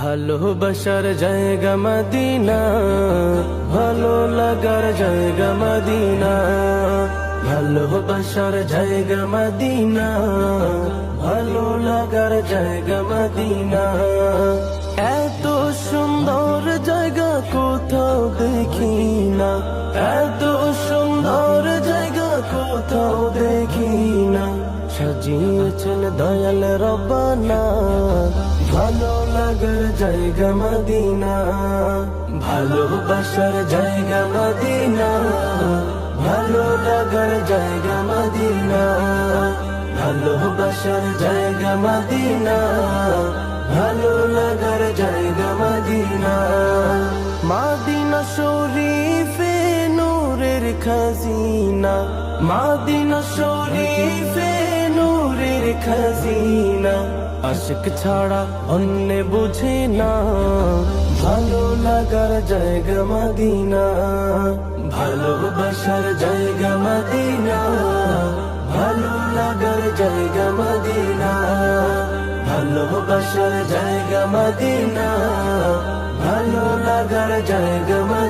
ভালোবাসার জায়গা মদিনা, ভালো লাগার জায়গা মদিনা। ভালোবাসার জায়গা মদিনা, ভালো লাগার জায়গা মদিনা। এত সুন্দর জায়গা কোথাও দেখি না, এত সুন্দর জায়গা কোথাও দেখি না। সাজিয়েছেন দয়াল রব্বানা, ভালো লাগার জায়গা মদিনা। ভালোবাসার জায়গা মদিনা, ভালো লাগার জায়গা মদিনা। ভালোবাসার জায়গা মদিনা, ভালো লাগার জায়গা মদিনা। মদিনা শরীফে নূরের খাজিনা, মদিনা শরীফে নূরের খাজিনা। আশিক ছাড়া অন্য বুঝে না, ভালো লাগার জায়গা মদিনা। ভালোবাসার জায়গা মদিনা, ভালো লাগার জায়গা মদিনা। ভালোবাসার জায়গা মদিনা, ভালো লাগার জায়গা মদিনা।